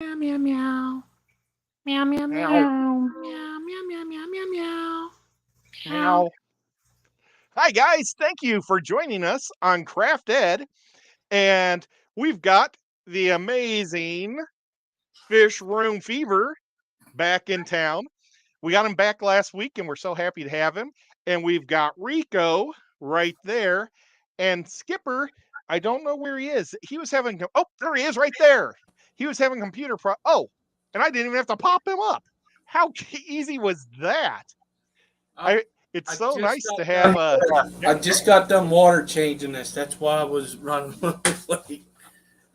Meow meow meow. Meow meow Ow. meow. Meow meow meow meow meow meow. Meow. Ow. Hi, guys. Thank you for joining us on Craft Ed. And we've got the amazing Fish Room Fever back in town. We got him back last week, and we're so happy to have him. And we've got Rico right there. And Skipper, I don't know where he is. He was having, oh, there he is right there. He was having oh, and I didn't even have to pop him up. How easy was that? I, I It's I so just nice to got have done. I just got done water changing this. That's why I was running late.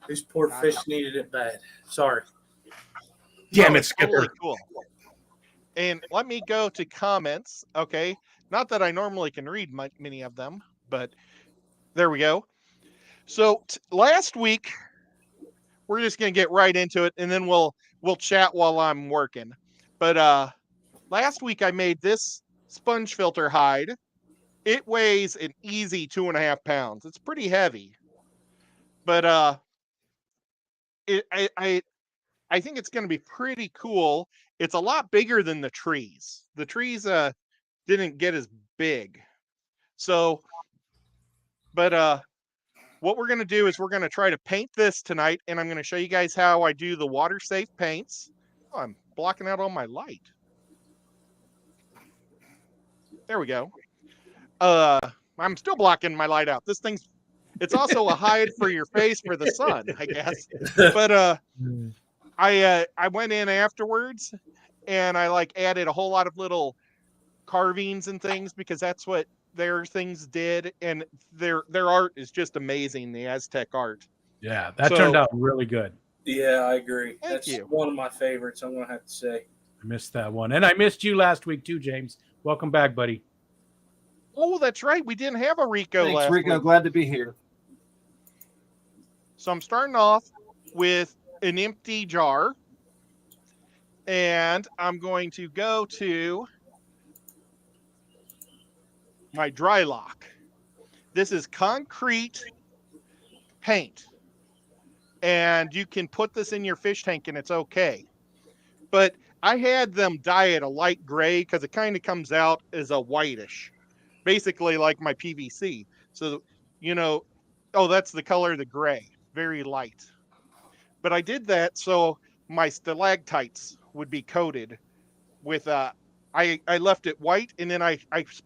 This poor fish needed it bad. Sorry. Damn it, it's totally Skipper. cool. And let me go to comments. Okay, not that I normally can read many of them, but there we go. So last week we're just gonna get right into it, and then we'll chat while I'm working. But last week I made this sponge filter hide. It weighs an easy 2.5 pounds. It's pretty heavy, but it, I think it's going to be pretty cool. It's a lot bigger than the trees. The trees didn't get as big. So, but what we're going to do is we're going to try to paint this tonight, and I'm going to show you guys how I do the water safe paints. Oh, I'm blocking out all my light. There we go. I'm still blocking my light out. It's also a hide for your face for the sun, I guess. But I went in afterwards and I added a whole lot of little carvings and things because that's what their things did, and their art is just amazing, the Aztec art. Yeah, that turned out really good. Yeah, I agree. Thank That's you. one of my favorites, I'm going to have to say. I missed that one. And I missed you last week too, James. Welcome back, buddy. Oh, that's right. We didn't have a Rico Thanks, last Rico. week. Glad to be here. So I'm starting off with an empty jar, and I'm going to go to my dry lock. This is concrete paint, and you can put this in your fish tank and it's okay. But I had them dye it a light gray because it kind of comes out as a whitish, basically like my PVC. So, oh, that's the color of the gray, very light. But I did that so my stalactites would be coated with I left it white, and then I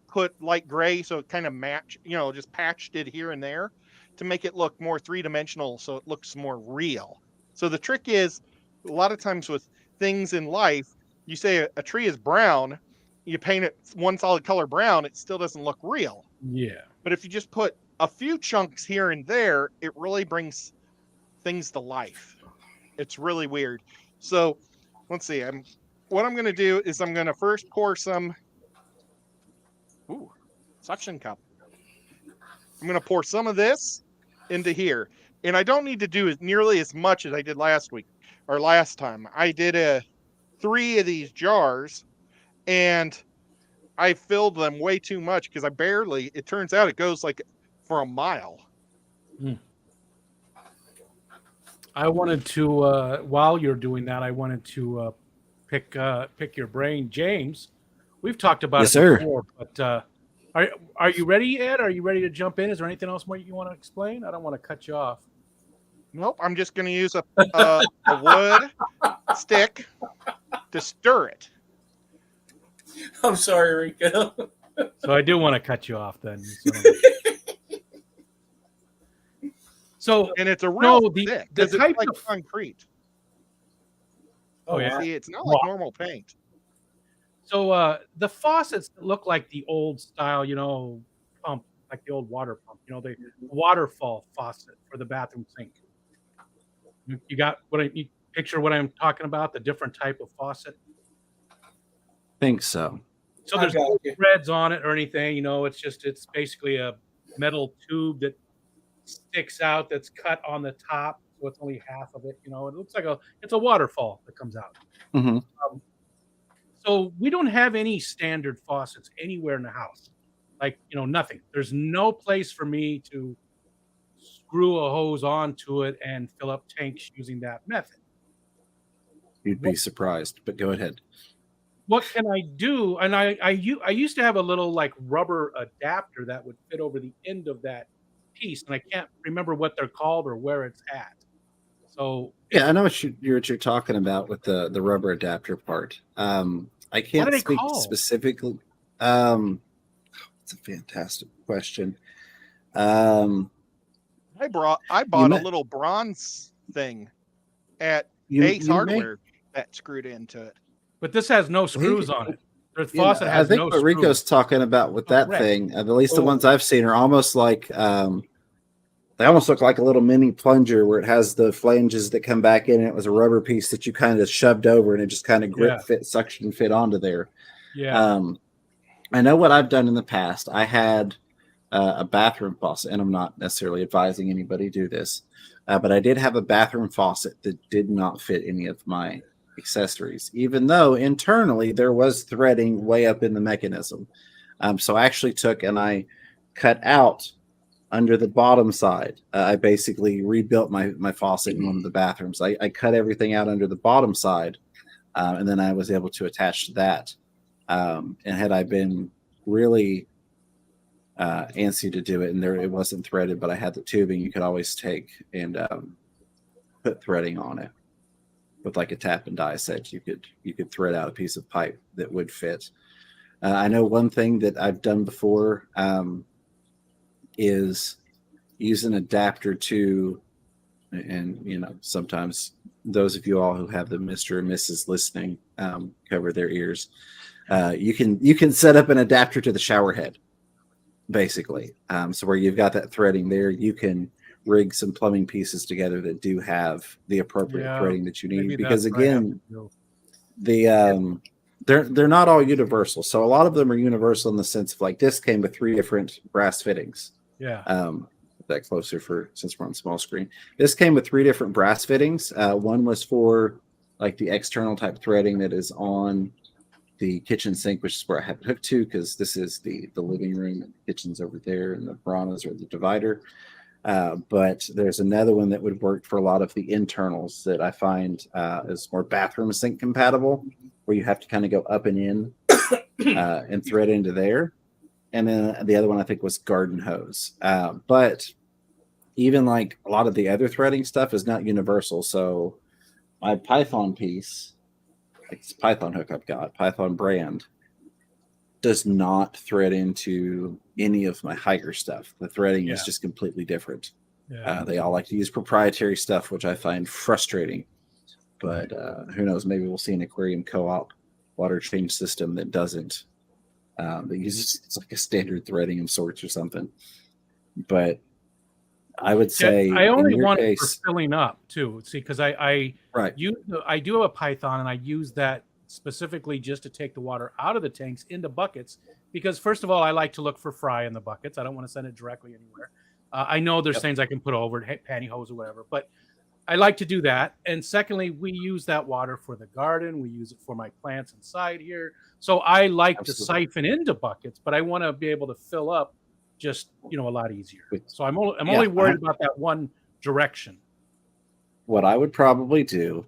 put light gray so it kind of just patched it here and there to make it look more three-dimensional so it looks more real. So the trick is a lot of times with things in life, you say a tree is brown, you paint it one solid color brown, it still doesn't look real. Yeah. But if you just put a few chunks here and there, it really brings things to life. It's really weird. So let's see. What I'm going to do is I'm going to first pour some suction cup. I'm going to pour some of this into here. And I don't need to do nearly as much as I did last week or last time. I did 3 of these jars, and I filled them way too much because it turns out it goes for a mile. I wanted to, while you're doing that, I wanted to pick your brain, James. We've talked about Yes, it sir. before, but are you ready, Ed? Are you ready to jump in? Is there anything else more you want to explain? I don't want to cut you off. Nope, I'm just going to use a wood stick to stir it. I'm sorry, Rico. So I do want to cut you off then. And it's a real thick. because it's like concrete. Oh yeah, see, it's not like normal paint. So the faucets look like the old style, pump, like the old water pump, the waterfall faucet for the bathroom sink. You got you picture what I'm talking about? The different type of faucet. Think so. So there's no threads on it or anything, it's basically a metal tube that sticks out that's cut on the top, so it's only half of it. It looks like it's a waterfall that comes out. Mm-hmm. So we don't have any standard faucets anywhere in the house, nothing. There's no place for me to screw a hose onto it and fill up tanks using that method. You'd be surprised, but go ahead. What can I do? And I used to have a little like rubber adapter that would fit over the end of that piece, and I can't remember what they're called or where it's at. So Yeah, I know what you're talking about with the rubber adapter part. I what are can't they speak called? specifically. It's a fantastic question. Um, I you bought a met little bronze thing at you Ace you may. Hardware that screwed into it. But this has no screws He, on it. The you know, faucet I has think no what Rico's screws. talking about with Oh, that correct. thing, at least the ones Oh, I've seen, are almost like they almost look like a little mini plunger where it has the flanges that come back in. And it was a rubber piece that you kind of shoved over, and it just kind of Yeah, grip fit, suction fit onto there. yeah, Um, I know what I've done in the past. I had a bathroom faucet, and I'm not necessarily advising anybody do this, but I did have a bathroom faucet that did not fit any of my accessories, even though internally there was threading way up in the mechanism. So I actually took and I cut out under the bottom side. I basically rebuilt my faucet in one of the bathrooms. I cut everything out under the bottom side, and then I was able to attach to that. And had I been really antsy to do it, and there it wasn't threaded, but I had the tubing, you could always take and put threading on it with like a tap and die set. You could thread out a piece of pipe that would fit. I know one thing that I've done before is use an adapter to, and sometimes those of you all who have the Mr. and Mrs. listening cover their ears. You can set up an adapter to the shower head, basically. So where you've got that threading there, you can rig some plumbing pieces together that do have the appropriate yeah. threading that you need. Maybe Because that's what I have to again, do. the they're not all universal. So a lot of them are universal in the sense of like this came with 3 different brass fittings. Yeah, That closer for since we're on small screen. This came with 3 different brass fittings. One was for like the external type threading that is on the kitchen sink, which is where I have it hooked to, because this is the living room and the kitchen's over there, and the piranhas are the divider. But there's another one that would work for a lot of the internals that I find is more bathroom sink compatible, where you have to kind of go up and in and thread into there. And then the other one I think was garden hose. But even like a lot of the other threading stuff is not universal. So my Python piece, like this Python hook I've got, Python brand, does not thread into any of my higher stuff. The threading is yeah, just completely different. yeah. They all like to use proprietary stuff, which I find frustrating. But who knows? Maybe we'll see an aquarium co-op water change system that doesn't. That uses it's like a standard threading of sorts or something. But I would Yeah, say I in only your want it for case, filling up too. See, because I right? use I do have a Python, and I use that specifically just to take the water out of the tanks into buckets. Because first of all, I like to look for fry in the buckets. I don't want to send it directly anywhere. I know there's Yep. things I can put over it, pantyhose or whatever, but I like to do that. And secondly, we use that water for the garden. We use it for my plants inside here. So I like to Absolutely. siphon into buckets, but I want to be able to fill up just a lot easier. With- So I'm Yeah, only worried about that one direction. what I would probably do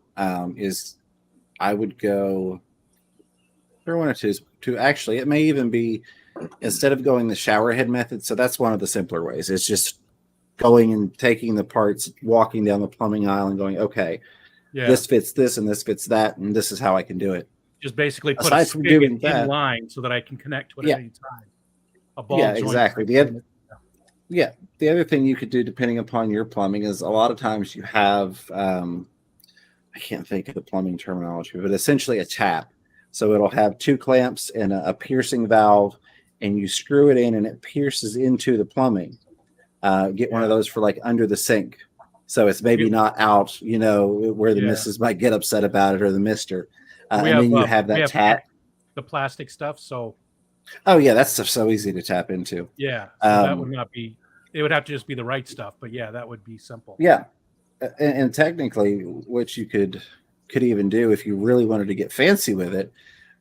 is I would go for one or two. Actually, it may even be instead of going the shower head method. So that's one of the simpler ways. It's just going and taking the parts, walking down the plumbing aisle, and going, okay, Yeah, this fits this, and this fits that, and this is how I can do it. just basically put a Aside from spigot doing in that, line so that I can connect to it yeah, at any time. A ball yeah, joint. exactly. Yeah, the other thing you could do, depending upon your plumbing, is a lot of times you have I can't think of the plumbing terminology, but essentially a tap. So it'll have 2 clamps and a piercing valve, and you screw it in, and it pierces into the plumbing. Get one of Yeah, those for like under the sink, so it's maybe not out, where the yeah. missus might get upset about it or the mister. We And have then you have we that have tap. the plastic stuff. So Oh yeah, that's so easy to tap into. yeah, so that would not be. It would have to just be the right stuff. But yeah, that would be simple. Yeah, and technically, what you could even do if you really wanted to get fancy with it,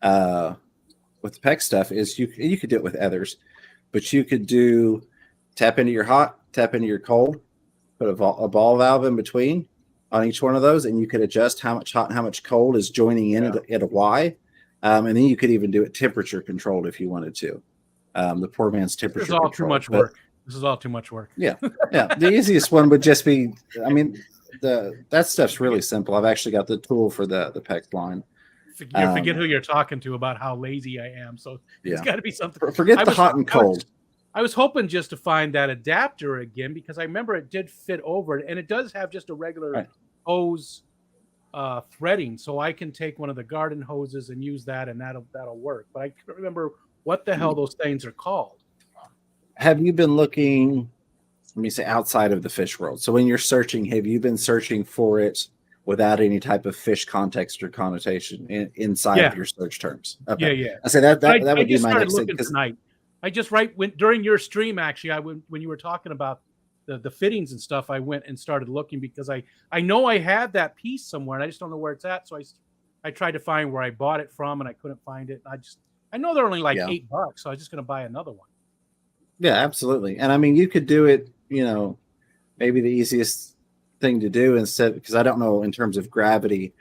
uh, with the PEX stuff, is you could do it with others, but you could do tap into your hot, tap into your cold, put a ball valve in between, on each one of those, and you could adjust how much hot and how much cold is joining in at a Y. And then you could even do it temperature controlled if you wanted to. The poor man's temperature. This is all too much work. This is all too much work. Yeah. The easiest one would just be, I mean, that stuff's really simple. I've actually got the tool for the PEX line. Forget who you're talking to about how lazy I am. So it's got to be something. Forget the hot and cold. I was hoping just to find that adapter again, because I remember it did fit over, and it does have just a regular hose threading, so I can take one of the garden hoses and use that, and that'll work. But I can't remember what the hell those things are called. Have you been looking, let me say, outside of the fish world? So when you're searching, have you been searching for it without any type of fish context or connotation inside of your search terms? Okay. Yeah. I say that would be my next thing. Tonight. I just during your stream, actually, when you were talking about the fittings and stuff, I went and started looking, because I know I had that piece somewhere and I just don't know where it's at. So I tried to find where I bought it from, and I couldn't find it. I know they're only like $8, so I was just going to buy another one. Yeah, absolutely. And I mean, you could do it, maybe the easiest thing to do instead, because I don't know in terms of gravity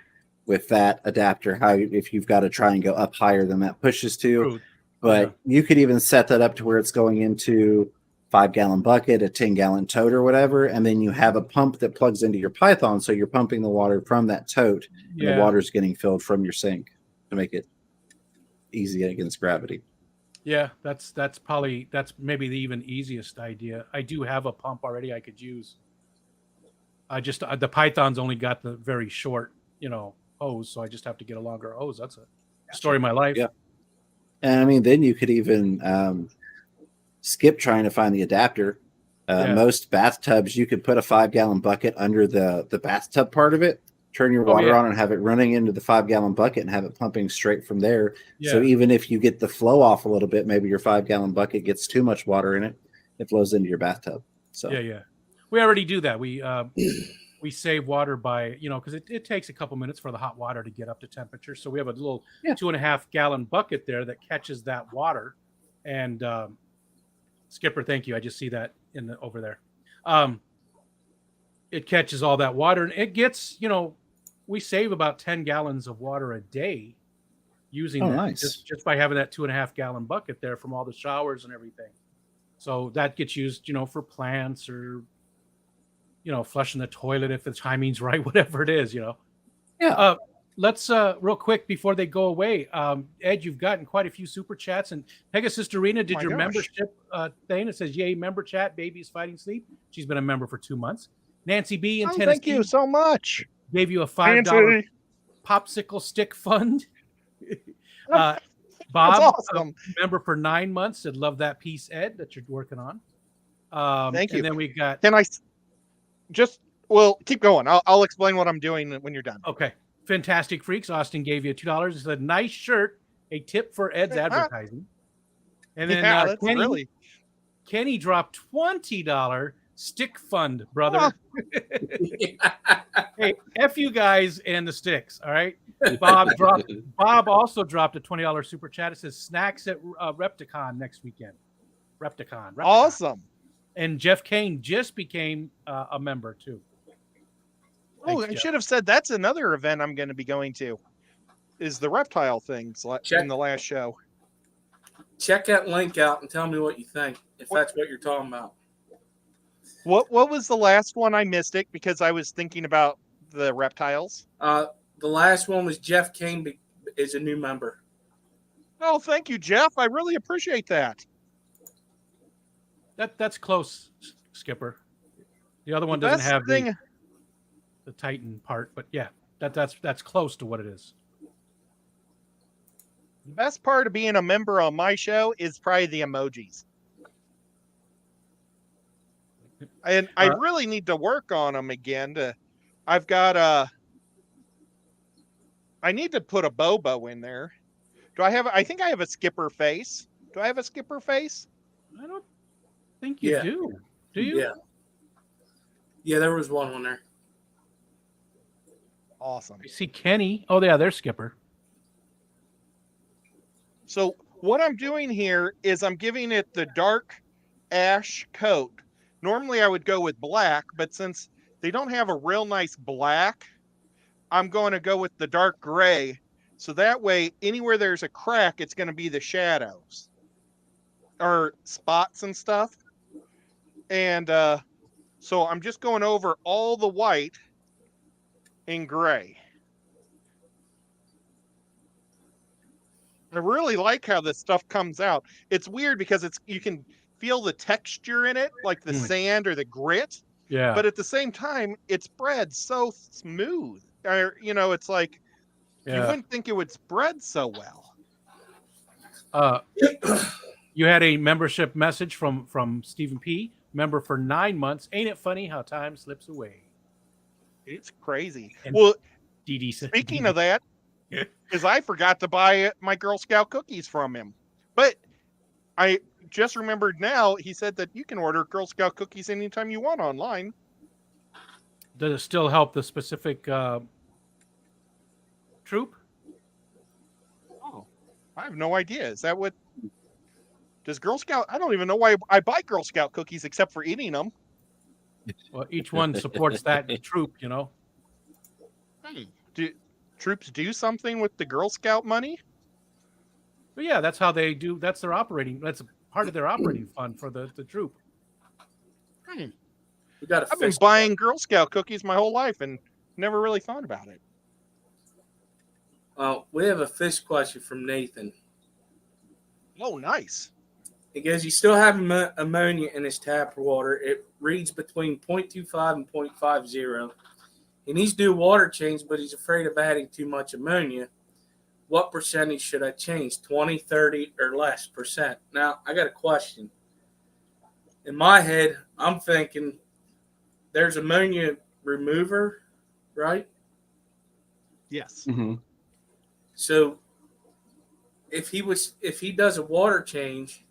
with that adapter, if you've got to try and go up higher than that pushes to. True. But you could even set that up to where it's going into 5-gallon bucket, a 10-gallon tote or whatever, and then you have a pump that plugs into your Python, so you're pumping the water from that tote, and the water's getting filled from your sink to make it easy against gravity. Yeah, that's maybe the even easiest idea. I do have a pump already I could use. The Python's only got the very short, hose, so I just have to get a longer hose. That's a story of my life. Yeah. And I mean, then you could even skip trying to find the adapter. Most bathtubs, you could put a 5-gallon bucket under the bathtub part of it, turn your water on and have it running into the 5-gallon bucket and have it pumping straight from there. Yeah. So even if you get the flow off a little bit, maybe your 5-gallon bucket gets too much water in it, it flows into your bathtub. So we already do that. We save water by, because it takes a couple minutes for the hot water to get up to temperature. So we have a little 2.5-gallon bucket there that catches that water. And Skipper, thank you. I just see that over there. It catches all that water, and it gets, we save about 10 gallons of water a day using that. Nice. Just by having that 2.5-gallon bucket there from all the showers and everything. So that gets used, for plants or, flushing the toilet if the timing's right, whatever it is, Yeah. Let's real quick before they go away. Ed, you've gotten quite a few super chats, and Pegasus Dorina did your membership thing. It says, "Yay, member chat. Baby's fighting sleep." She's been a member for 2 months. Nancy B in Tennessee. Thank you so much. Gave you a $5 popsicle stick fund. Bob, awesome. Member for 9 months, said, "Love that piece, Ed, that you're working on." Thank you. And then we got. Can I keep going. I'll explain what I'm doing when you're done. Okay. Fantastic Freaks. Austin gave you $2. He said, "Nice shirt. A tip for Ed's advertising." And then Kenny dropped $20 stick fund, brother. Hey, F you guys and the sticks. All right. Bob also dropped a $20 super chat. It says snacks at Repticon next weekend. Repticon. Awesome. And Jeff Kane just became a member too. Thanks, I should have said that's another event I'm going to be going to, is the reptile things in the last show. Check that link out and tell me what you think, if that's what you're talking about. What was the last one? I missed it because I was thinking about the reptiles. The last one was Jeff Kane is a new member. Oh, thank you, Jeff. I really appreciate that. That's close, Skipper. The other one doesn't have the Titan part, but yeah, that's close to what it is. The best part of being a member on my show is probably the emojis. And I really need to work on them again. I need to put a Bobo in there. I think I have a Skipper face. Do I have a Skipper face? I don't think you do. Do you? Yeah. Yeah, there was one on there. Awesome. I see Kenny. Oh, yeah, there's Skipper. So what I'm doing here is I'm giving it the dark ash coat. Normally I would go with black, but since they don't have a real nice black. I'm going to go with the dark gray. So that way, anywhere there's a crack, it's going to be the shadows or spots and stuff. And so I'm just going over all the white in gray. I really like how this stuff comes out. It's weird because you can feel the texture in it, like the sand or the grit. Yeah. But at the same time, it spreads so smooth. Or, it's like you wouldn't think it would spread so well. You had a membership message from Stephen P. Member for 9 months. Ain't it funny how time slips away? It's crazy. And well, DD said, speaking of that, is I forgot to buy my Girl Scout cookies from him. But I just remembered now, he said that you can order Girl Scout cookies anytime you want online. Does it still help the specific troop? Oh, I have no idea. Is that what... Does Girl Scout... I don't even know why I buy Girl Scout cookies except for eating them. Well, each one supports that troop, Do troops do something with the Girl Scout money? But yeah, that's how they do. That's their operating. That's part of their operating fund for the troop. We got. I've been buying Girl Scout cookies my whole life and never really thought about it. We have a fish question from Nathan. Oh, nice. He goes, you still have ammonia in his tap water. It reads between 0.25 and 0.50. He needs to do a water change, but he's afraid of adding too much ammonia. What percentage should I change? 20, 30, or less percent? Now, I got a question. In my head, I'm thinking there's ammonia remover, right? Yes. Mm-hmm. So if he does a water change,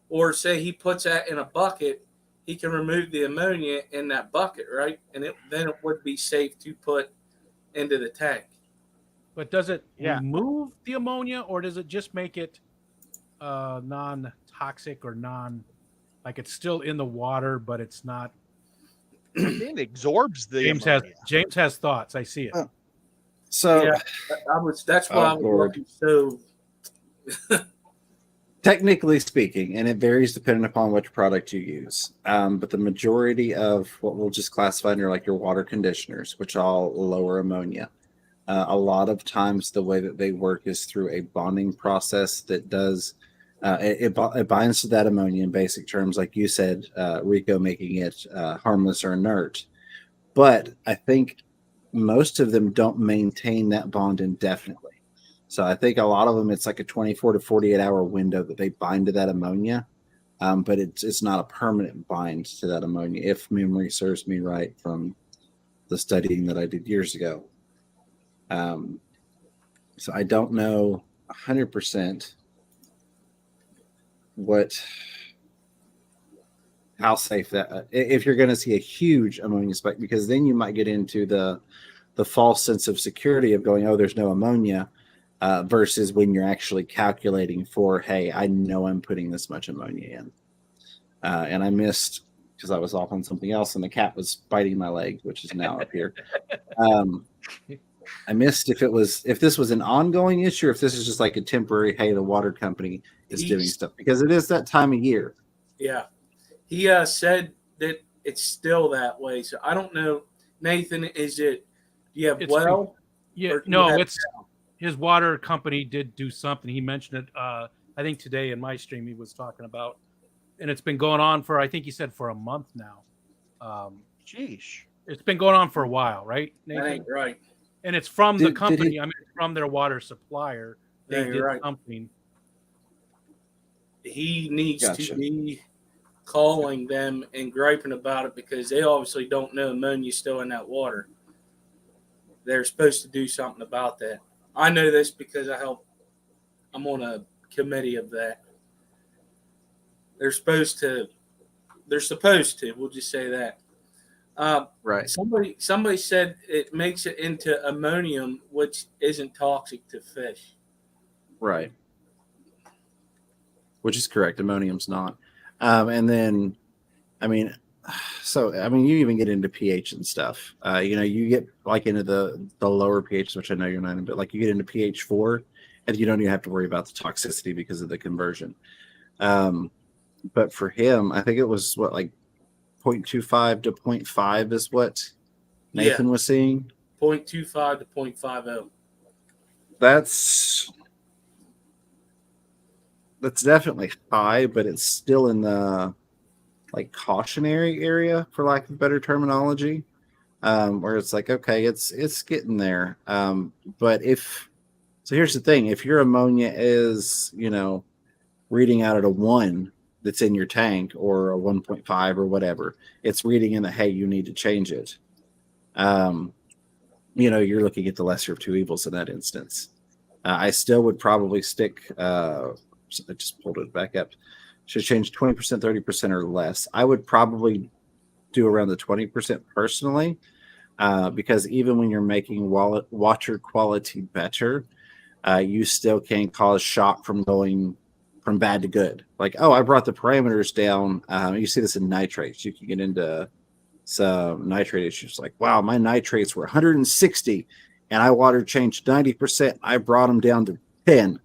or say he puts that in a bucket, he can remove the ammonia in that bucket, right? And then it would be safe to put into the tank. But does it remove the ammonia, or does it just make it non-toxic or like it's still in the water, but it's not? It absorbs the ammonia. James has thoughts. I see it. So yeah, that's why I was looking so. Technically speaking, and it varies depending upon which product you use, but the majority of what we'll just classify under like your water conditioners, which all lower ammonia, a lot of times the way that they work is through a bonding process that does it binds to that ammonia in basic terms, like you said, Rico, making it harmless or inert. But I think most of them don't maintain that bond indefinitely. So I think a lot of them, it's like a 24 to 48 hour window that they bind to that ammonia, but it's not a permanent bind to that ammonia, if memory serves me right from the studying that I did years ago. So I don't know 100% how safe that, if you're going to see a huge ammonia spike, because then you might get into the false sense of security of going, oh, there's no ammonia. Versus when you're actually calculating for, hey, I know I'm putting this much ammonia in. And I missed because I was off on something else and the cat was biting my leg, which is now up here. I missed if this was an ongoing issue or if this is just like a temporary, hey, the water company is doing stuff, because it is that time of year. Yeah. He said that it's still that way. So I don't know. Nathan, do you have well? Yeah, no, his water company did do something. He mentioned it, I think today in my stream he was talking about, and it's been going on for, I think he said for a month now. Sheesh. It's been going on for a while, right, Nathan? That ain't right. And it's from the company. I mean, it's from their water supplier. They did something. He needs to be calling them and griping about it because they obviously don't know ammonia's still in that water. They're supposed to do something about that. I know this because I'm on a committee of that. They're supposed to, we'll just say that. Right. Somebody said it makes it into ammonium, which isn't toxic to fish. Right. Which is correct. Ammonium's not. And then, I mean, So I mean, you even get into pH and stuff. You get like into the lower pH, which I know you're not in, but like you get into pH 4, and you don't even have to worry about the toxicity because of the conversion. Um, but for him, I think it was what, like 0.25 to zero point 0.5 is what Yeah, Nathan was seeing. 0.25 to 0.50. That's definitely high, but it's still in the like cautionary area, for lack of better terminology, where it's like, okay, it's getting there. But if so, here's the thing: if your ammonia is, reading out at a 1 that's in your tank, or a 1.5 or whatever, it's reading in that, hey, you need to change it. Um, you're looking at the lesser of two evils in that instance. I still would probably stick. I just pulled it back up. Should change 20%, 30%, or less. I would probably do around the 20% personally, because even when you're making water quality better, you still can cause shock from going from bad to good. Like, oh, I brought the parameters down. You see this in nitrates. You can get into some nitrate issues. Like, wow, my nitrates were 160, and I water changed 90%. I brought them down to 10.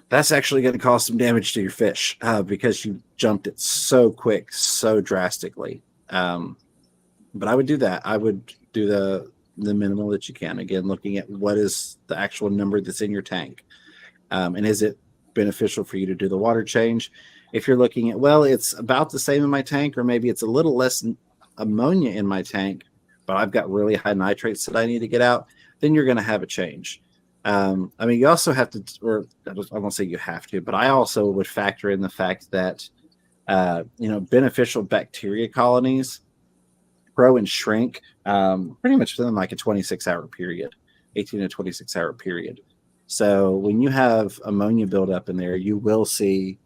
That's actually going to cause some damage to your fish, because you jumped it so quick, so drastically. But I would do that. I would do the minimal that you can. Again, looking at what is the actual number that's in your tank, and is it beneficial for you to do the water change? If you're looking at, well, it's about the same in my tank, or maybe it's a little less ammonia in my tank, but I've got really high nitrates that I need to get out, then you're going to have a change. I mean, you also have to, or I won't say you have to, but I also would factor in the fact that, beneficial bacteria colonies grow and shrink, pretty much within like a 26-hour period, 18 to 26-hour period. So when you have ammonia buildup in there, you will see,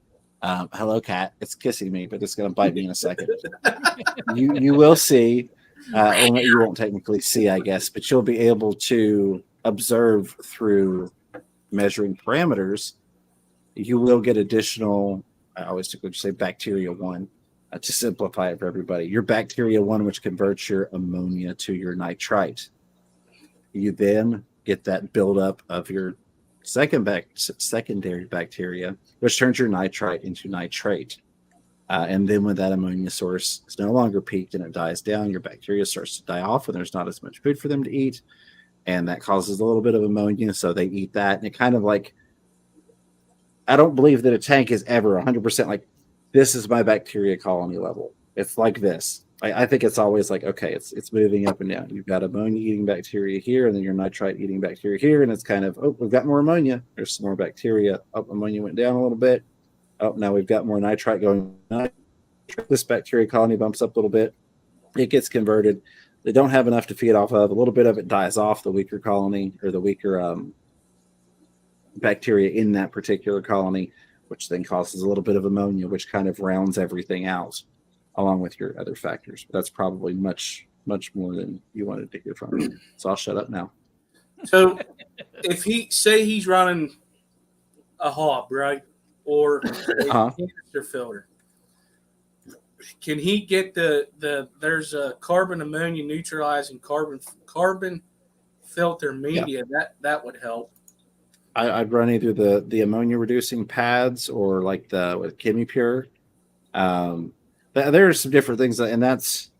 hello, cat. It's kissing me, but it's going to bite me in a second. You will see, well, you won't technically see, I guess, but you'll be able to observe through measuring parameters. You will get additional, I always typically say bacteria 1, to simplify it for everybody. Your bacteria 1, which converts your ammonia to your nitrite. You then get that buildup of your secondary bacteria, which turns your nitrite into nitrate. And then when that ammonia source is no longer peaked and it dies down, your bacteria starts to die off, and there's not as much food for them to eat. And that causes a little bit of ammonia, so they eat that. And it kind of like, I don't believe that a tank is ever 100% like, this is my bacteria colony level. It's like this. I think it's always like, okay, it's moving up and down. You've got ammonia eating bacteria here, and then your nitrite eating bacteria here, and it's kind of, oh, we've got more ammonia. There's some more bacteria. Oh, ammonia went down a little bit. Oh, now we've got more nitrite going. This bacteria colony bumps up a little bit. It gets converted. They don't have enough to feed off of. A little bit of it dies off, the weaker colony, or the weaker bacteria in that particular colony, which then causes a little bit of ammonia, which kind of rounds everything out along with your other factors. But that's probably much, much more than you wanted to hear from me. So I'll shut up now. So if he's running a hob, right, or a canister filter, can he get there's a carbon ammonia neutralizing carbon filter media? Yeah. That would help. I'd run either the ammonia reducing pads, or like the with ChemiPure. There's some different things, and that's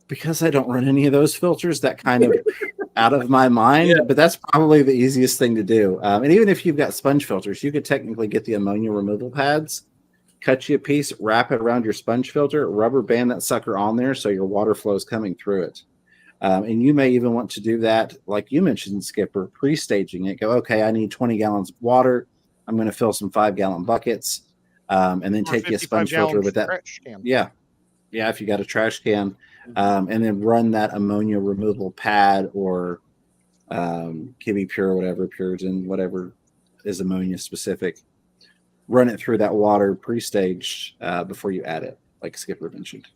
because I don't run any of those filters. That kind of out of my mind, yeah. But that's probably the easiest thing to do. And even if you've got sponge filters, you could technically get the ammonia removal pads, cut you a piece, wrap it around your sponge filter, rubber band that sucker on there so your water flow is coming through it. And you may even want to do that, like you mentioned, Skipper, pre-staging it. Go, okay, I need 20 gallons of water. I'm going to fill some 5-gallon buckets, and then take you a sponge filter with that. Yeah. If you got a trash can, and then run that ammonia removal pad, or ChemiPure, or whatever, Puritan, whatever is ammonia specific. Run it through that water pre-staged before you add it, like Skipper mentioned.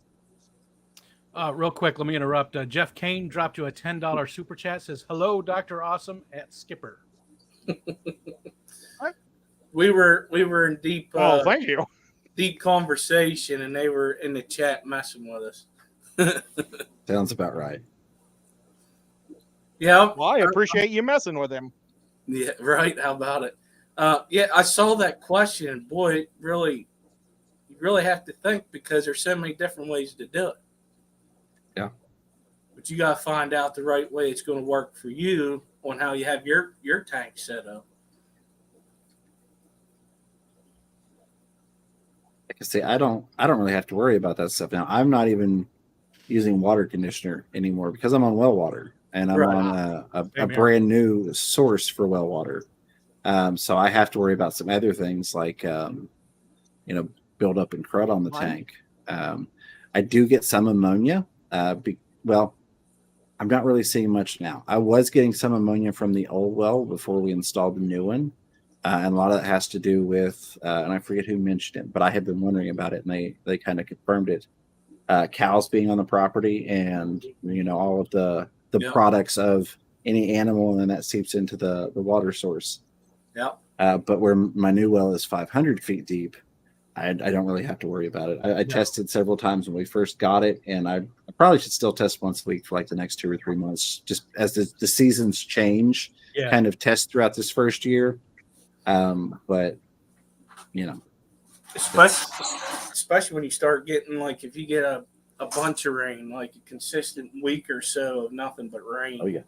Real quick, let me interrupt. Jeff Kane dropped you a $10 super chat. Says, hello, Dr. Awesome at Skipper. We were in deep. Oh, thank you. deep conversation, and they were in the chat messing with us. Sounds about right. Yeah, Well, I appreciate you messing with him. yeah, right. How about it? Yeah, I saw that question, and boy, it really, you really have to think because there's so many different ways to do it. Yeah. But you got to find out the right way it's going to work for you on how you have your tank set up. Like I say, I don't really have to worry about that stuff now. I'm not even using water conditioner anymore because I'm on well water and I'm Right. on a Same here. brand new source for well water. So I have to worry about some other things like, build up and crud on the tank. I do get some ammonia. Well, I'm not really seeing much now. I was getting some ammonia from the old well before we installed the new one. And a lot of that has to do with, and I forget who mentioned it, but I have been wondering about it, and they kind of confirmed it. Cows being on the property, and all of the Yep. products of any animal, and that seeps into the water source. Yeah. But where my new well is 500 feet deep, I don't really have to worry about it. I tested several times when we first got it, and I probably should still test once a week for like the next 2 or 3 months, just as the seasons change. Yeah. Kind of test throughout this first year. But especially when you start getting, like, if you get a bunch of rain, like a consistent week or so of nothing but rain. Oh yeah.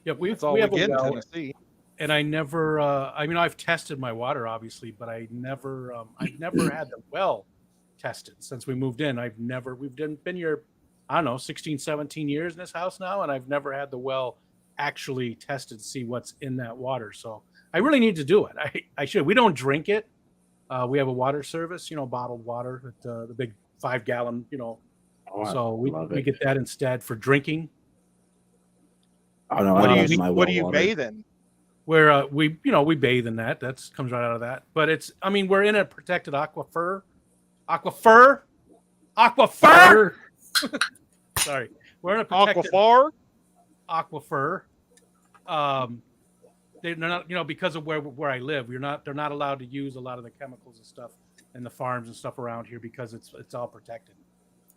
Yeah, That's all we we have a get in well, Tennessee. and I never. I've tested my water obviously, but I've never had the well tested since we moved in. We've been here, I don't know, 16, 17 years in this house now, and I've never had the well actually tested to see what's in that water. So I really need to do it. I should. We don't drink it. We have a water service, bottled water at the big 5-gallon, so we get that instead for drinking. Oh no, What I do love you my what well do you water. bathe in? Where we bathe in that. That comes right out of that. But we're in a protected aquifer. Sorry, we're in a protected Aquifer? aquifer. They're not, because of where I live, they're not allowed to use a lot of the chemicals and stuff in the farms and stuff around here because it's all protected.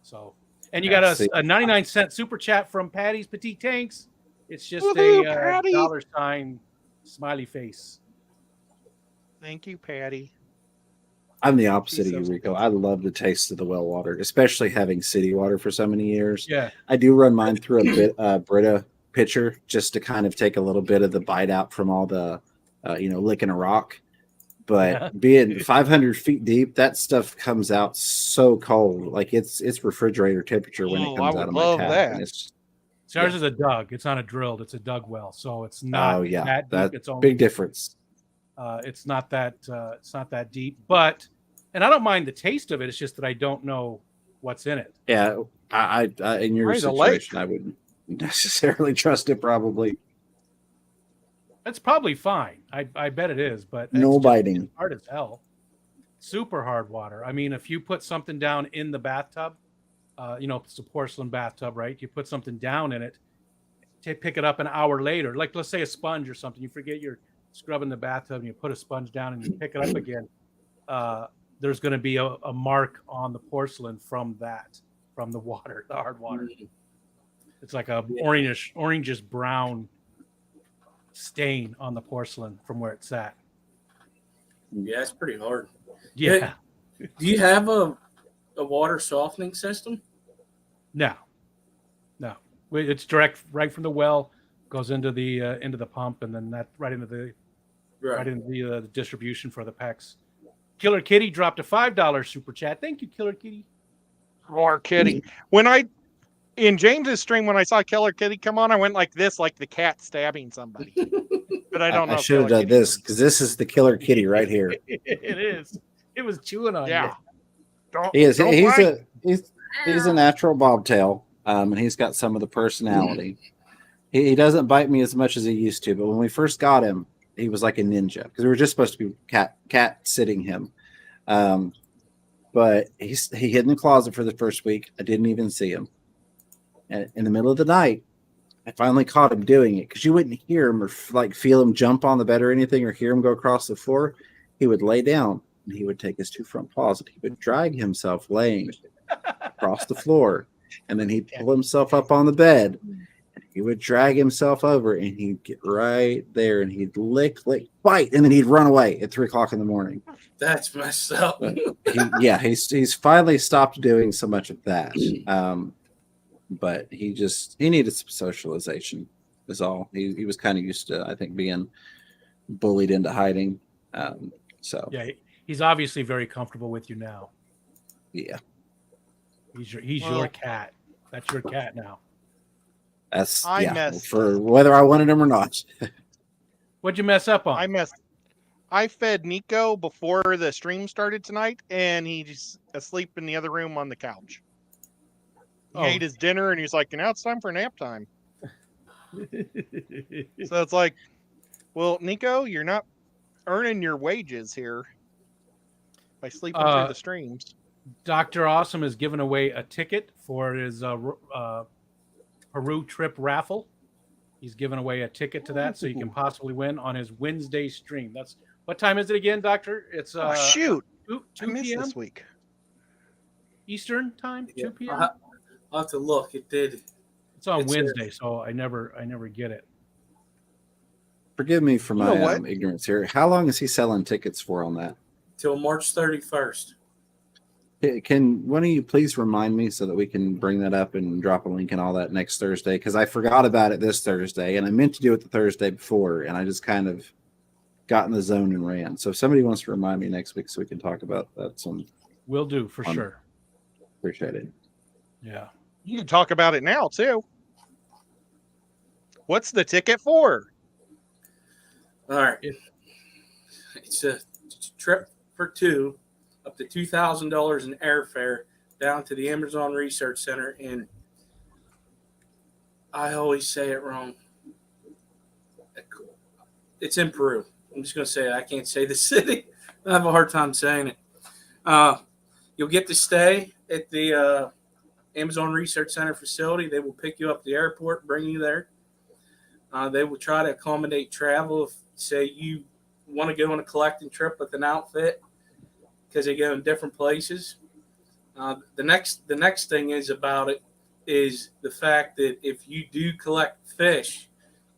So, and you got a 99-cent super chat from Patty's Petite Tanks. It's just Woohoo, a Patty! $ smiley face. Thank you, Patty. I'm the opposite of you, Rico. I love the taste of the well water, especially having city water for so many years. Yeah. I do run mine through a Brita pitcher just to kind of take a little bit of the bite out from all the, licking a rock. But being 500 feet deep, that stuff comes out so cold, like it's refrigerator temperature when it comes out of my tap. That. And it's Ours is a dug. It's not a drilled. It's a dug well, so it's not that deep. That's it's only big difference. It's not that deep, but and I don't mind the taste of it. It's just that I don't know what's in it. Yeah, I in your Right, a lake. situation, I wouldn't necessarily trust it. Probably It's probably fine. I bet it is, but no it's biting. hard as hell. Super hard water. I mean, if you put something down in the bathtub, it's a porcelain bathtub, right? You put something down in it, pick it up an hour later, like let's say a sponge or something. You forget you're scrubbing the bathtub and you put a sponge down and you pick it up again. There's going to be a mark on the porcelain from the water, the hard water. It's like a orangish brown stain on the porcelain from where it's at. Yeah, it's pretty hard. Yeah. Do you have a water softening system? No. It's direct right from the well, goes into the pump, and then that right into the distribution for the PEX. Killer Kitty dropped a $5 super chat. Thank you, Killer Kitty. More Kitty. In James's stream, when I saw Killer Kitty come on, I went like this, like the cat stabbing somebody. But I don't know. I should have done this because this is the Killer Kitty right here. It is. It was chewing on you. He's a natural bobtail, and he's got some of the personality. He doesn't bite me as much as he used to, but when we first got him, he was like a ninja because we were just supposed to be cat sitting him. But he hid in the closet for the first week. I didn't even see him. And in the middle of the night, I finally caught him doing it because you wouldn't hear him or like feel him jump on the bed or anything or hear him go across the floor. He would lay down and he would take his 2 front paws and he would drag himself laying across the floor, and then he'd pull himself up on the bed. He would drag himself over, and he'd get right there, and he'd lick, bite, and then he'd run away at 3 o'clock in the morning. That's messed up. He's finally stopped doing so much of that. But he needed some socialization. Is all. He was kind of used to, I think, being bullied into hiding. So Yeah, he's obviously very comfortable with you now. yeah, He's your cat. That's your cat now. that's messed for whether I wanted him or not. What'd you mess up on? I fed Nico before the stream started tonight, and he's asleep in the other room on the couch. He ate his dinner, and he's like, now it's time for nap time. So it's like, well, Nico, you're not earning your wages here by sleeping through the streams. Dr. Awesome is giving away a ticket for his Peru trip raffle. He's giving away a ticket to that, so you can possibly win on his Wednesday stream. That's what time is it again, Doctor? It's shoot, 2 I missed p.m. this week. Eastern time, 2 p.m. I'll have to look. It did. It's on Wednesday, so I never get it. Forgive me for my ignorance here. How long is he selling tickets for on that? Till March 31st. Can one of you please remind me so that we can bring that up and drop a link and all that next Thursday? Because I forgot about it this Thursday, and I meant to do it the Thursday before, and I just kind of got in the zone and ran. So if somebody wants to remind me next week so we can talk about that, Will do for sure. Appreciate it. Yeah. You can talk about it now, too. What's the ticket for? All right. It's a trip for 2, up to $2,000 in airfare down to the Amazon Research Center in, I always say it wrong. It's in Peru. I'm just going to say it. I can't say the city. I have a hard time saying it. You'll get to stay at the Amazon Research Center facility. They will pick you up at the airport, bring you there. They will try to accommodate travel if, say, you want to go on a collecting trip with an outfit because they go in different places. The next thing is about it is the fact that if you do collect fish,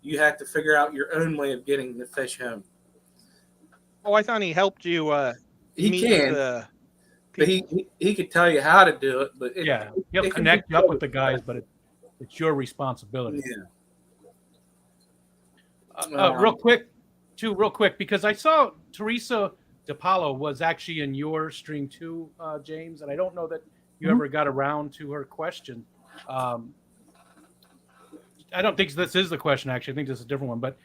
you have to figure out your own way of getting the fish home. Oh, I thought he helped you. He can, but he could tell you how to do it. But he'll connect you up with the guys, but it's your responsibility. Yeah. Real quick, because I saw Teresa DePaulo was actually in your stream too, James, and I don't know that you ever got around to her question. I don't think this is the question, actually. I think this is a different one. But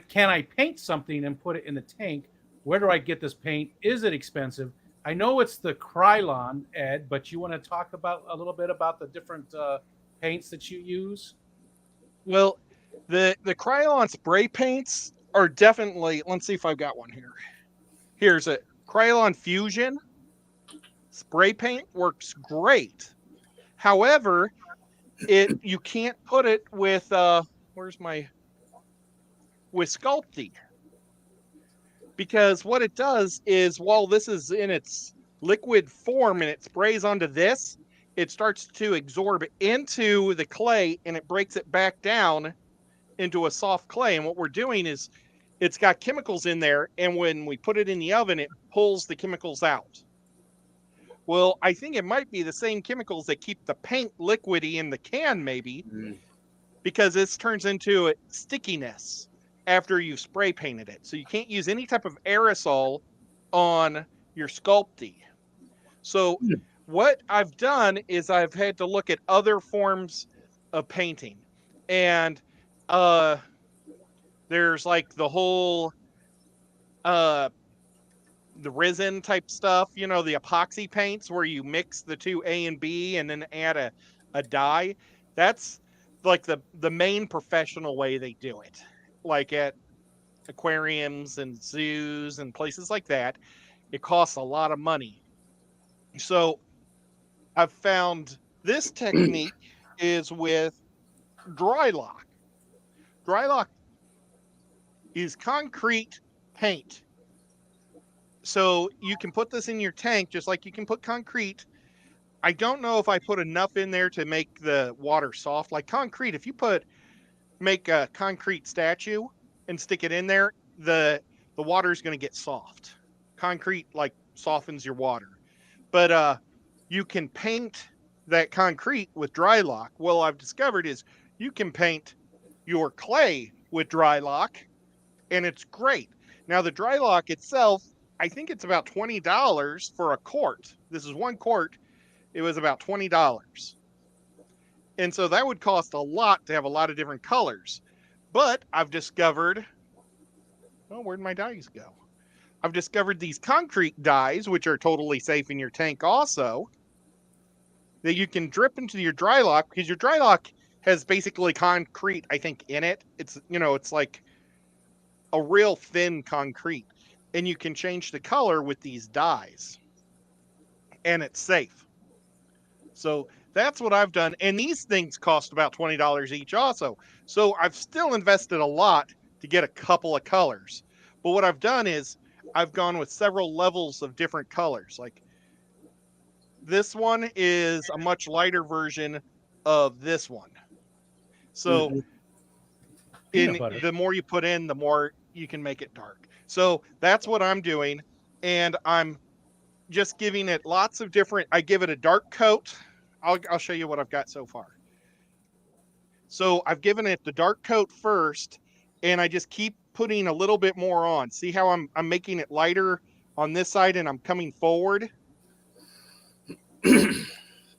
can I paint something and put it in the tank? Where do I get this paint? Is it expensive? I know it's the Krylon, Ed, but you want to talk about a little bit about the different paints that you use? Well, the Krylon spray paints are definitely. Let's see if I've got one here. Here's a Krylon Fusion spray paint. Works great. However, you can't put it with with Sculpey, because what it does is while this is in its liquid form and it sprays onto this, it starts to absorb into the clay and it breaks it back down into a soft clay. And what we're doing is it's got chemicals in there, and when we put it in the oven, it pulls the chemicals out. Well, I think it might be the same chemicals that keep the paint liquidy in the can, maybe, because this turns into stickiness after you've spray painted it. So you can't use any type of aerosol on your Sculpey. So what I've done is I've had to look at other forms of painting. And there's like the whole the resin type stuff, the epoxy paints where you mix the two A and B and then add a dye. That's like the main professional way they do it, like at aquariums and zoos and places like that. It costs a lot of money. So I've found this technique is with dry lock. Dry lock is concrete paint. So you can put this in your tank just like you can put concrete. I don't know if I put enough in there to make the water soft. Like concrete, if you make a concrete statue and stick it in there, the water is going to get soft. Concrete like softens your water. But you can paint that concrete with dry lock. Well, I've discovered is you can paint your clay with dry lock, and it's great. Now the dry lock itself, I think it's about $20 for a quart. This is 1 quart. It was about $20. And so that would cost a lot to have a lot of different colors. But I've discovered, oh, where'd my dyes go? I've discovered these concrete dyes, which are totally safe in your tank also, that you can drip into your dry lock, because your dry lock has basically concrete, I think, in it. It's, it's like a real thin concrete. And you can change the color with these dyes. And it's safe. So that's what I've done. And these things cost about $20 each also. So I've still invested a lot to get a couple of colors. But what I've done is I've gone with several levels of different colors. Like this one is a much lighter version of this one. So the more you put in, the more you can make it dark. So that's what I'm doing. And I'm just giving it lots of different, I give it a dark coat. I'll show you what I've got so far. So I've given it the dark coat first, and I just keep putting a little bit more on. See how I'm making it lighter on this side, and I'm coming forward. I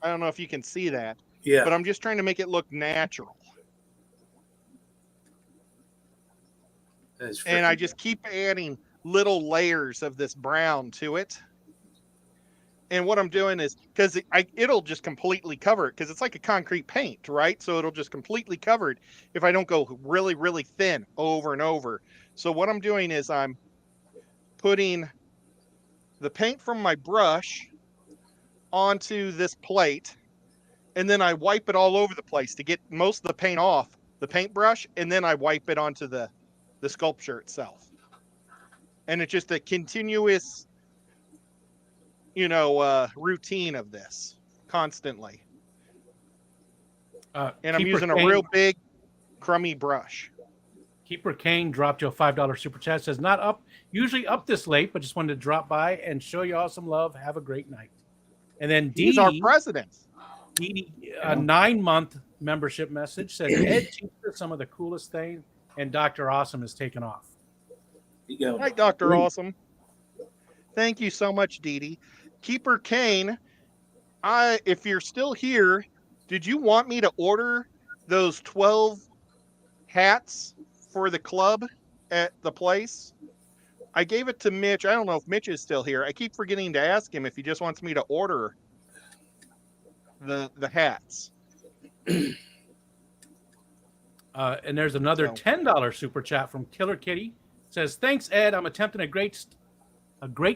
don't know if you can see that. Yeah. But I'm just trying to make it look natural. And I just keep adding little layers of this brown to it. And what I'm doing is, because it'll just completely cover it, because it's like a concrete paint, right? So it'll just completely cover it if I don't go really, really thin over and over. So what I'm doing is I'm putting the paint from my brush onto this plate, and then I wipe it all over the place to get most of the paint off the paintbrush, and then I wipe it onto the sculpture itself. And it's just a continuous routine of this constantly. And I'm using a real big crummy brush. Keeper Kane dropped you a $5 super chat. Says not usually up this late, but just wanted to drop by and show you all some love. Have a great night. And then he's our president. A 9-month membership message says Ed teaches some of the coolest things, and Dr. Awesome is taken off. Hi, Dr. Awesome. Thank you so much, Dee Dee. Keeper Kane, if you're still here, did you want me to order those 12 hats for the club at the place? I gave it to Mitch. I don't know if Mitch is still here. I keep forgetting to ask him if he just wants me to order the hats. And there's another $10 super chat from Killer Kitty. It says, thanks, Ed. I'm attempting a great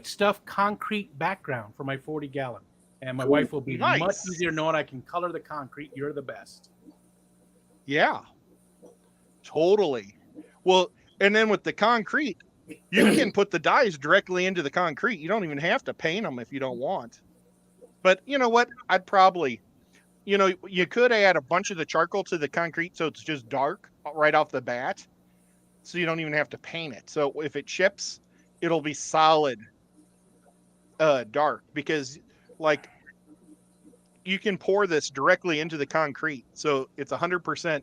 stuff concrete background for my 40-gallon. And my wife will be much easier knowing I can color the concrete. You're the best. Yeah, totally. Well, and then with the concrete, you can put the dyes directly into the concrete. You don't even have to paint them if you don't want. But you know what? I'd probably, you could add a bunch of the charcoal to the concrete so it's just dark right off the bat. So you don't even have to paint it. So if it chips, it'll be solid dark, because like you can pour this directly into the concrete. So it's 100%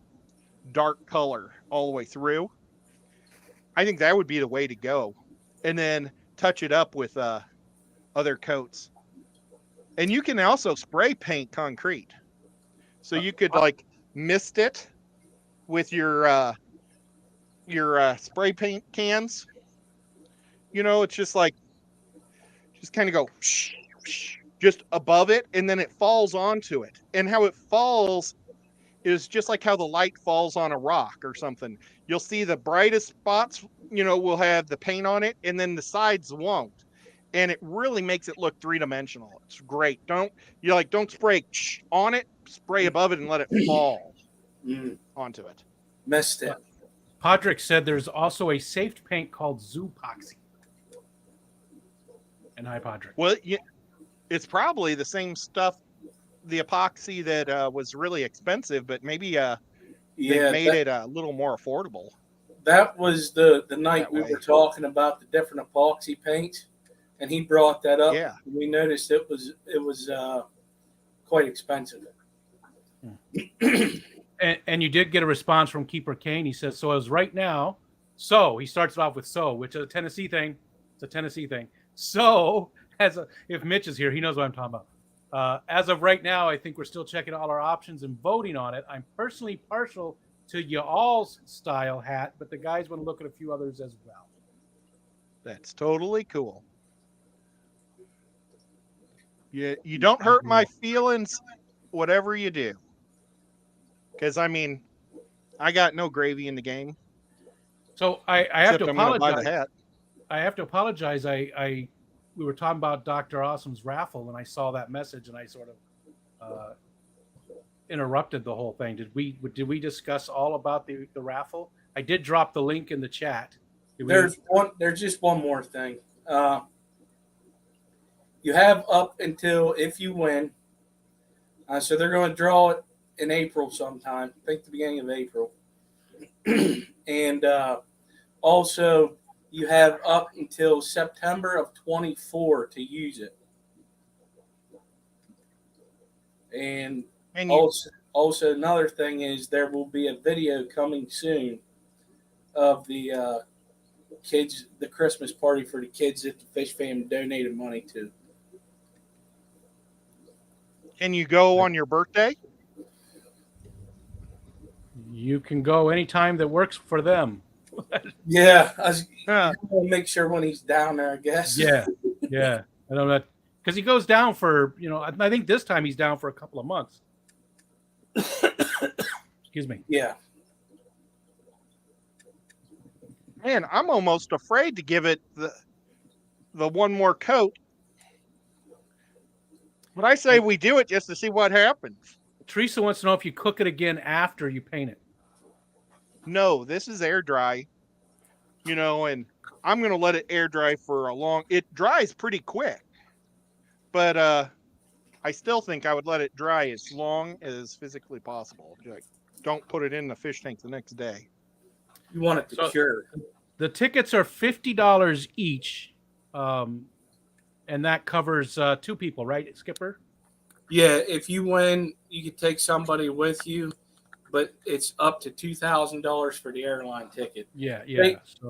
dark color all the way through. I think that would be the way to go. And then touch it up with other coats. And you can also spray paint concrete. So you could like mist it with your spray paint cans. It's just like, just kind of go just above it, and then it falls onto it. And how it falls is just like how the light falls on a rock or something. You'll see the brightest spots, will have the paint on it, and then the sides won't. And it really makes it look three-dimensional. It's great. Don't spray on it, spray above it and let it fall onto it. Messed it. Podrick said there's also a safe paint called Zoopoxy. and hypodermic. Well, it's probably the same stuff, the epoxy that was really expensive, but maybe they've Yeah, made it a little more affordable that was the night that we way. were talking about the different epoxy paints, and he brought that up. Yeah. We noticed it was quite expensive. And you did get a response from Keeper Kane. He says, so as right now, so he starts it off with so, which is a Tennessee thing. It's a Tennessee thing. So if Mitch is here, he knows what I'm talking about. As of right now, I think we're still checking all our options and voting on it. I'm personally partial to y'all's style hat, but the guys want to look at a few others as well. That's totally cool. You don't hurt my feelings, whatever you do. Because, I mean, I got no gravy in the game. So I have to I'm going to buy the apologize. hat. I have to apologize. We were talking about Dr. Awesome's raffle, and I saw that message, and I sort of interrupted the whole thing. Did we discuss all about the raffle? I did drop the link in the chat. There's just one more thing. You have up until if you win. So they're going to draw it in April sometime. I think the beginning of April. And also, you have up until September of 24 to use it. And also another thing is there will be a video coming soon of the kids, the Christmas party for the kids that the Fish Fam donated money to. Can you go on your birthday? You can go anytime that works for them. Yeah, I want to make sure when he's down there, I guess. Yeah. I know that because he goes down for, I think this time he's down for a couple of months. Excuse me. Yeah. Man, I'm almost afraid to give it the one more coat. But I say we do it just to see what happens. Teresa wants to know if you cook it again after you paint it. No, this is air dry, and I'm going to let it air dry for it dries pretty quick, but I still think I would let it dry as long as physically possible. Like, don't put it in the fish tank the next day. You want it to cure. The tickets are $50 each, and that covers 2 people, right, Skipper? Yeah, if you win, you could take somebody with you, but it's up to $2,000 for the airline ticket. Yeah.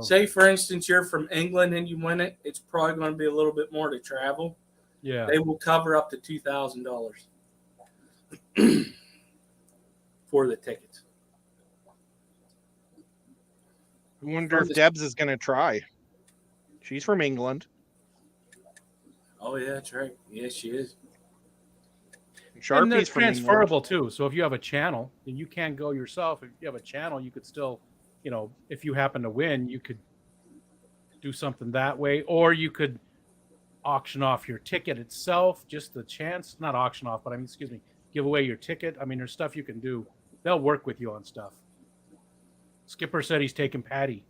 Say, for instance, you're from England and you win it, it's probably going to be a little bit more to travel. Yeah. They will cover up to $2,000 for the tickets. I wonder if Debs is going to try. She's from England. Oh, yeah, that's right. Yes, she is. Sharpie's and they're from transferable England. too. So if you have a channel and you can't go yourself, if you have a channel, you could still, if you happen to win, you could do something that way, or you could auction off your ticket itself, just the chance, not auction off, but give away your ticket. I mean, there's stuff you can do. They'll work with you on stuff. Skipper said he's taking Patty.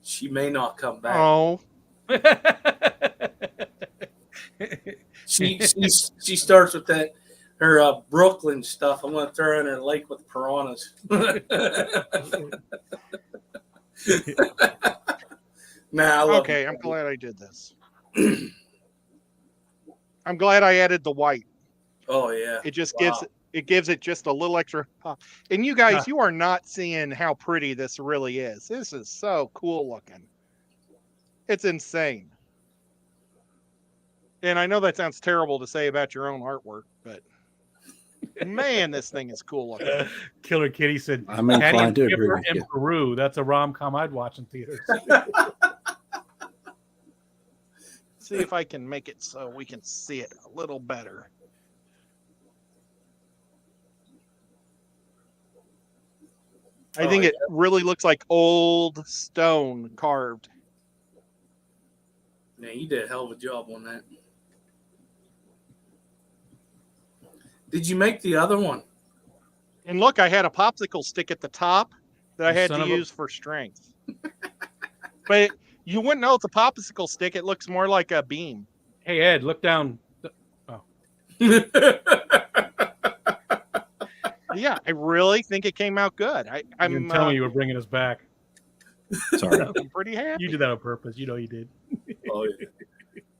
She may not come back. Oh. She starts with that. Her Brooklyn stuff. I'm going to throw her in her lake with piranhas. Okay, I'm glad I did this. I'm glad I added the white. Oh yeah. It just gives it just a little extra pop. And you guys, you are not seeing how pretty this really is. This is so cool looking. It's insane. And I know that sounds terrible to say about your own artwork, but man, this thing is cool looking. Killer Kitty said, I'm inclined to agree with in you. Peru. That's a rom-com I'd watch in theaters. See if I can make it so we can see it a little better. I think it really looks like old stone carved. Yeah, you did a hell of a job on that. Did you make the other one? And look, I had a popsicle stick at the top that I had to use for strength. But you wouldn't know it's a popsicle stick. It looks more like a beam. Hey Ed, look down. Oh, Yeah, I really think it came out good. you I'm didn't tell me you were bringing us back. Sorry. I'm pretty You happy. did that on purpose. You know you did. Oh, yeah.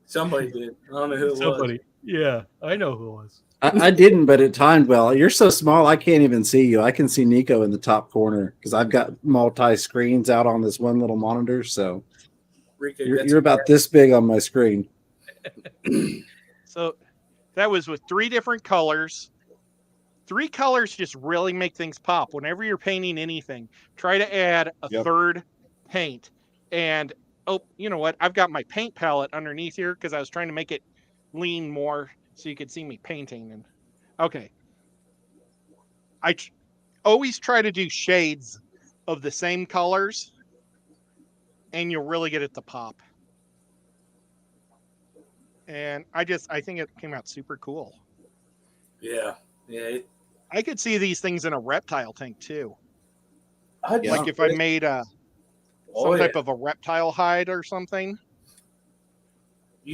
Somebody did. I don't know who it was. Somebody. Yeah, I know who it was. I didn't, but it timed well. You're so small, I can't even see you. I can see Nico in the top corner because I've got multi screens out on this one little monitor. So Rico you're about this big on my screen. So that was with 3 different colors. 3 colors just really make things pop. Whenever you're painting anything, try to add a third paint. And oh, you know what? I've got my paint palette underneath here because I was trying to make it lean more so you could see me painting. And okay, always try to do shades of the same colors, and you'll really get it to pop. And I think it came out super cool. Yeah. Yeah. I could see these things in a reptile tank too. Yeah. Like if I made some type of a reptile hide or something.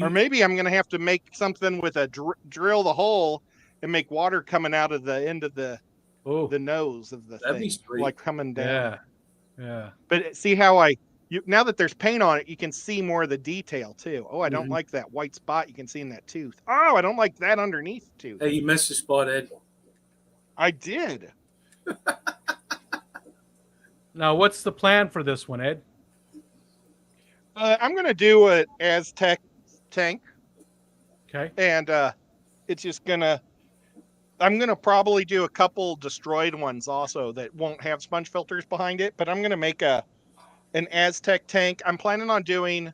Or maybe I'm going to have to make something with a drill the hole and make water coming out of the end of the nose of the thing, like coming down. Yeah. But see how now that there's paint on it, you can see more of the detail too. Oh, I don't like that white spot you can see in that tooth. Oh, I don't like that underneath tooth. Hey, you missed a spot, Ed. I did. Now, what's the plan for this one, Ed? I'm going to do an Aztec tank. Okay. And it's just I'm going to probably do a couple destroyed ones also that won't have sponge filters behind it, but I'm going to make an Aztec tank. I'm planning on doing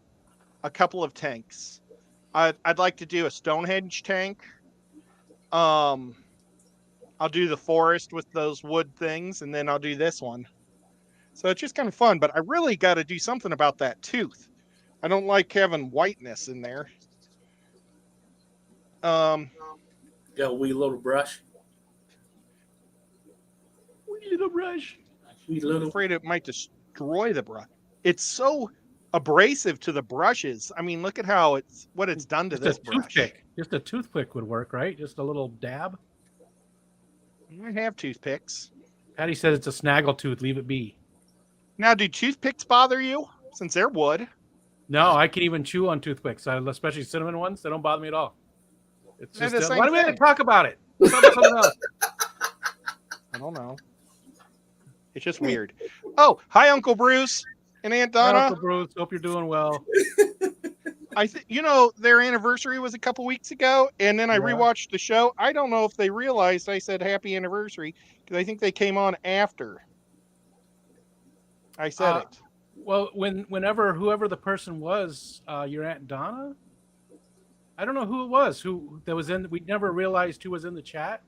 a couple of tanks. I'd like to do a Stonehenge tank. I'll do the forest with those wood things, and then I'll do this one. So it's just kind of fun, but I really got to do something about that tooth. I don't like having whiteness in there. Got a wee little brush. Wee little brush. I'm afraid it might destroy the brush. It's so abrasive to the brushes. I mean, look at what it's done to this brush. Toothpick. Just a toothpick would work, right? Just a little dab. I have toothpicks. Patty says it's a snaggle tooth. Leave it be. Now, do toothpicks bother you? Since they're wood. No, I can even chew on toothpicks, especially cinnamon ones. They don't bother me at all. It's just why do we have to talk about it? Let's talk about something else. I don't know. It's just weird. Oh, hi, Uncle Bruce and Aunt Donna. Hi, Uncle Bruce. Hope you're doing well. Their anniversary was a couple weeks ago, and then I rewatched the show. I don't know if they realized I said happy anniversary because I think they came on after I said it. Well, whoever the person was, your Aunt Donna, I don't know who it was. Who that was in? We never realized who was in the chat.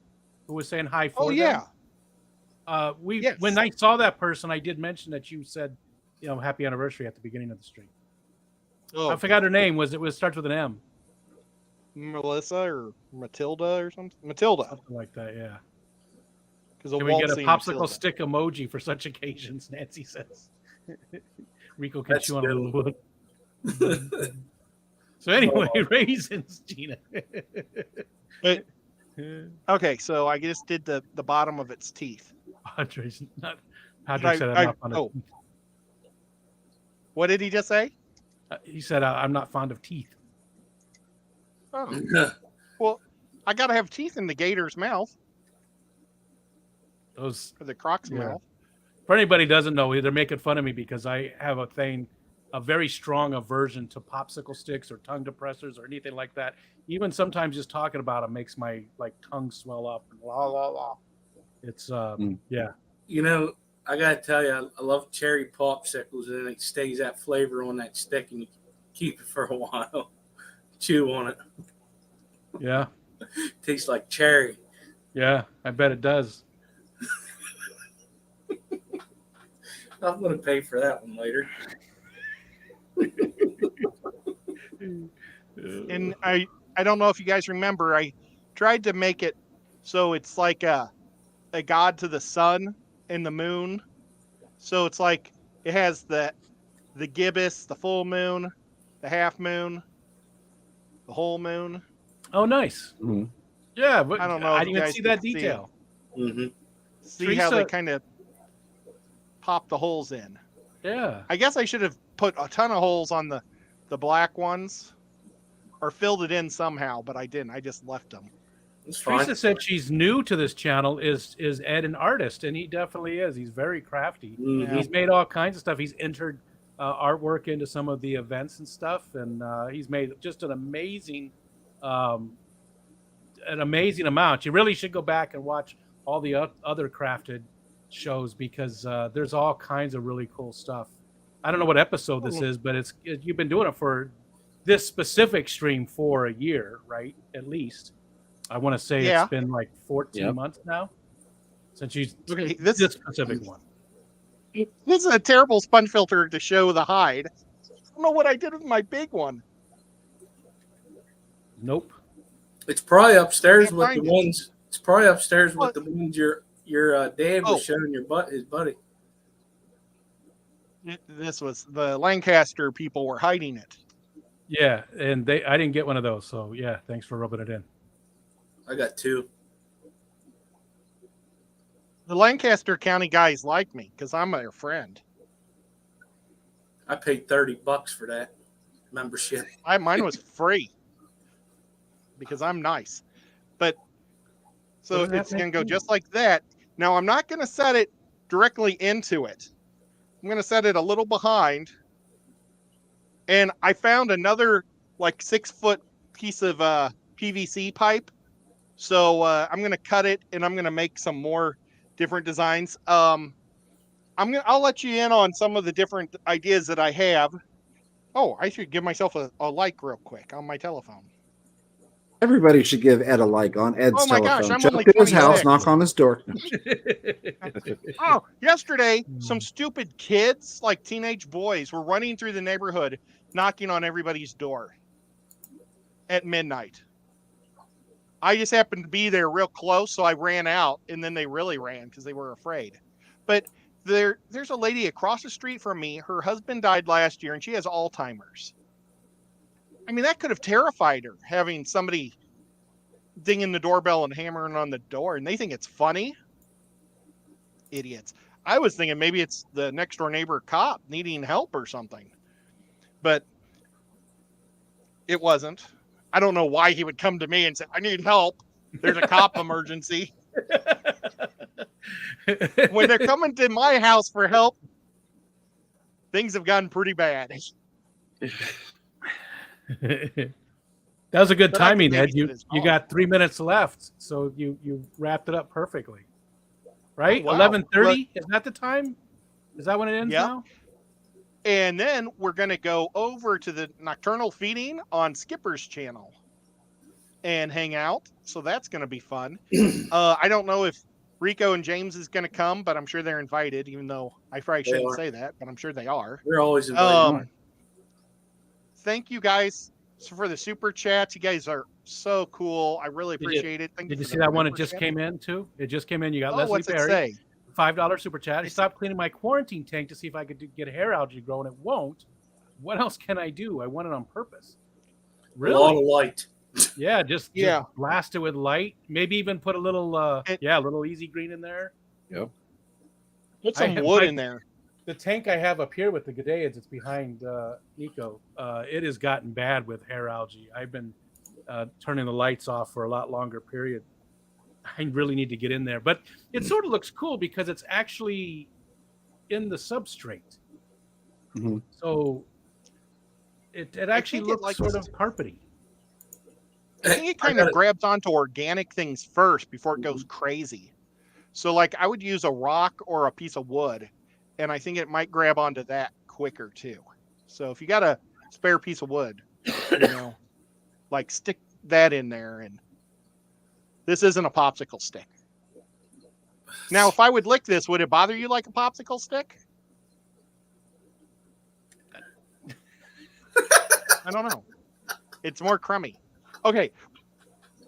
Who was saying hi for them. Yes. When I saw that person, I did mention that you said, happy anniversary at the beginning of the stream. Oh. I forgot her name. It starts with an M. Melissa or Matilda or something? Matilda. Something like that, yeah. Can we get a popsicle stick emoji for such occasions, Nancy says. Rico can chew on a little wood. So anyway, raisins, Gina. Okay, so I just did the bottom of its teeth. Patrick said I'm not fond of teeth. What did he just say? He said, I'm not fond of teeth. Oh. Well, I got to have teeth in the gator's mouth. Or the croc's mouth. For anybody who doesn't know, they're making fun of me because I have a very strong aversion to popsicle sticks or tongue depressors or anything like that. Even sometimes just talking about it makes my tongue swell up and la la la. It's yeah. I gotta tell you, I love cherry popsicles, and it stays that flavor on that stick, and you keep it for a while. Chew on it. Yeah. Tastes like cherry. Yeah, I bet it does. I'm gonna pay for that one later. And I don't know if you guys remember, I tried to make it so it's like a god to the sun and the moon. So it's like it has the gibbous, the full moon, the half moon, the whole moon. Oh, nice. Mhm. Yeah, but I don't know I if didn't you even guys see could that see it. detail. Mm-hmm. See how they Teresa- kind of pop the holes in. Yeah. I guess I should have put a ton of holes on the black ones or filled it in somehow, but I didn't. I just left them. It's fine. Teresa said she's new to this channel. Is Ed an artist? And he definitely is. He's very crafty. Mhm. He's made all kinds of stuff. He's entered artwork into some of the events and stuff, and he's made just um, an amazing amount. You really should go back and watch all the other crafted shows because there's all kinds of really cool stuff. I don't know what episode this is, but you've been doing it for this specific stream for a year, right? At least. I want to say Yeah. it's been like 14 Yep. months now since you Okay, this specific one. This is a terrible sponge filter to show the hide. I don't know what I did with my big one. Nope. It's probably upstairs Can't with the find it. ones. It's probably upstairs What? with the ones your dad was Oh. showing his buddy. This was the Lancaster people were hiding it. Yeah, and I didn't get one of those, so yeah, thanks for rubbing it in. I got 2. The Lancaster County guys like me because I'm their friend. I paid $30 for that membership. Mine was free because I'm nice. But so What does that it's going make to go you? just like that. Now I'm not going to set it directly into it. I'm going to set it a little behind. And I found another like 6-foot piece of PVC pipe. So I'm going to cut it and I'm going to make some more different designs. I'll let you in on some of the different ideas that I have. Oh, I should give myself a like real quick on my telephone. Everybody should give Ed a like on Ed's Oh my gosh, telephone. I'm Jump only to his house, 26. knock on his door. Oh, yesterday, some stupid kids, like teenage boys, were running through the neighborhood, knocking on everybody's door at midnight. I just happened to be there real close, so I ran out, and then they really ran because they were afraid. But there's a lady across the street from me. Her husband died last year, and she has Alzheimer's. I mean, that could have terrified her, having somebody dinging the doorbell and hammering on the door, and they think it's funny. Idiots. I was thinking maybe it's the next door neighbor cop needing help or something. But it wasn't. I don't know why he would come to me and say, I need help. There's a cop emergency. When they're coming to my house for help, things have gotten pretty bad. That was a good But I can timing, Ed. babysit You his you dog. got 3 minutes left, so you wrapped it up perfectly. Right? Oh, wow. 11:30? Is that the time? Is that when it ends Yep. now? And then we're going to go over to the nocturnal feeding on Skipper's channel and hang out. So that's going to be fun. I don't know if Rico and James is going to come, but I'm sure they're invited, even though I probably They shouldn't are. say that, but I'm sure they are. We're always invited. Thank you guys for the super chats. You guys are so cool. I really Did you- appreciate it. Thank Did you for see the that one? It super just chat. came in too. It just came in. You got Oh, Leslie what's it Perry, say? $5 super chat. I stopped cleaning my quarantine tank to see if I could get hair algae growing. It won't. What else can I do? I want it on purpose. A lot of light. Yeah, just blast it with light. Maybe even put a little a little easy green in there. Yep. Put I some have wood my- in there. The tank I have up here with the Gadeids, it's behind Nico. It has gotten bad with hair algae. I've been turning the lights off for a lot longer period. I really need to get in there, but it sort of looks cool because it's actually in the substrate. Mhm. So it actually think it looks likes- sort of carpety. I think it kind of grabs onto organic things first before it goes crazy. So, like, I would use a rock or a piece of wood, and I think it might grab onto that quicker too. So, if you got a spare piece of wood, like stick that in there. And this isn't a popsicle stick. Now, if I would lick this, would it bother you like a popsicle stick? I don't know. It's more crummy. Okay.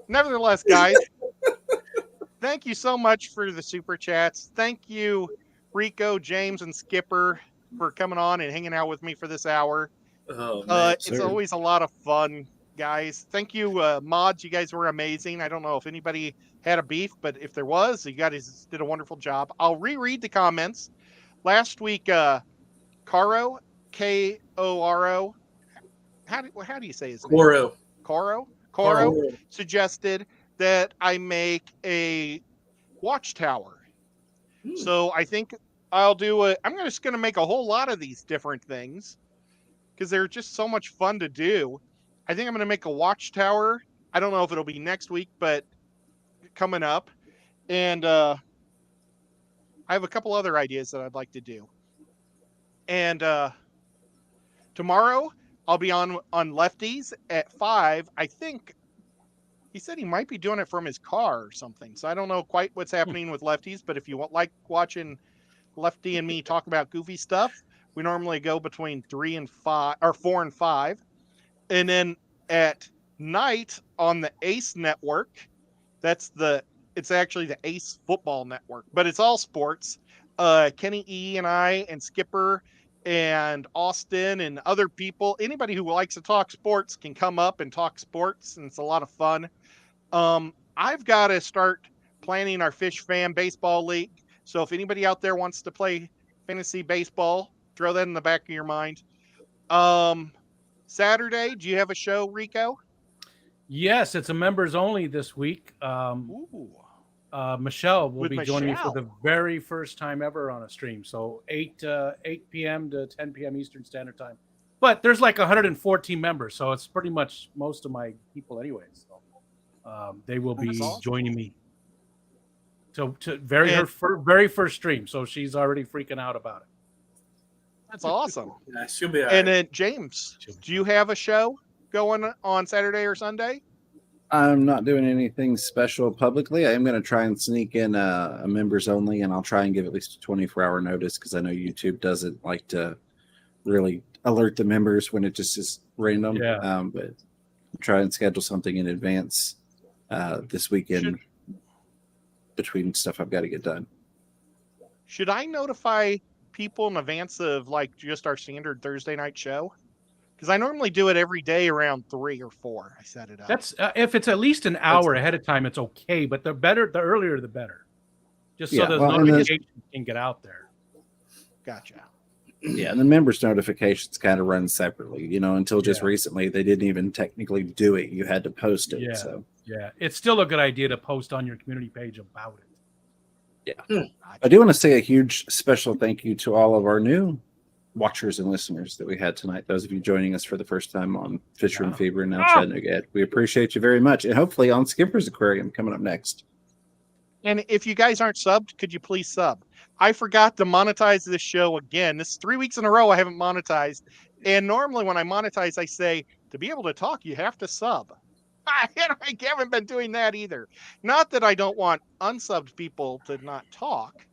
Nevertheless, guys, thank you so much for the super chats. Thank you, Rico, James, and Skipper, for coming on and hanging out with me for this hour. Oh, man, It's always a lot of fun guys. Thank you, mods. You guys were amazing. I don't know if anybody had a beef, but if there was, you guys did a wonderful job. I'll reread the comments. Last week, Caro, Koro, how do you say his name? Coro Coro. suggested that I make a watchtower. So I think I'm just going to make a whole lot of these different things because they're just so much fun to do. I think I'm going to make a watchtower. I don't know if it'll be next week, but coming up. And I have a couple other ideas that I'd like to do. And tomorrow I'll be on Lefties at 5. I think he said he might be doing it from his car or something. So I don't know quite what's happening with Lefties, but if you like watching Lefty and me talk about goofy stuff, we normally go between 3 and 5 or 4 and 5. And then at night on the Ace Network, it's actually the Ace Football Network, but it's all sports. Kenny E and I and Skipper and Austin and other people, anybody who likes to talk sports can come up and talk sports, and it's a lot of fun. I've got to start planning our Fish Fan Baseball League. So if anybody out there wants to play fantasy baseball, throw that in the back of your mind. Saturday, do you have a show, Rico? Yes, it's a members only this week. Michelle will be joining me for the very first time ever on a stream. So 8 p.m. to 10 p.m. Eastern Standard Time. But there's like 114 members, so it's pretty much most of my people anyway. So they will be joining me. So her very first stream. So she's already freaking out about it. That's awesome. Yeah, she'll be all and right. then James, do you have a show going on Saturday or Sunday? I'm not doing anything special publicly. I am going to try and sneak in a members only, and I'll try and give at least a 24-hour notice because I know YouTube doesn't like to really alert the members when it just is random. Yeah. But try and schedule something in advance this weekend between stuff I've got to get done. Should I notify people in advance of like just our standard Thursday night show? Because I normally do it every day around 3 or 4. I set it up. That's if it's at least an hour ahead of time, it's okay. But the earlier the better. Just so the notifications can get out there. Gotcha. Yeah, and the members' notifications kind of run separately. Until just recently, they didn't even technically do it. You had to post it. Yeah. So It's still a good idea to post on your community page about it. Yeah. I do want to say a huge special thank you to all of our new watchers and listeners that we had tonight. Those of you joining us for the first time on Fisher and Fever and now Chattanooga. We appreciate you very much. And hopefully on Skipper's Aquarium coming up next. And if you guys aren't subbed, could you please sub? I forgot to monetize this show again. This is 3 weeks in a row I haven't monetized. And normally when I monetize, I say, to be able to talk, you have to sub. I haven't been doing that either. Not that I don't want unsubbed people to not talk.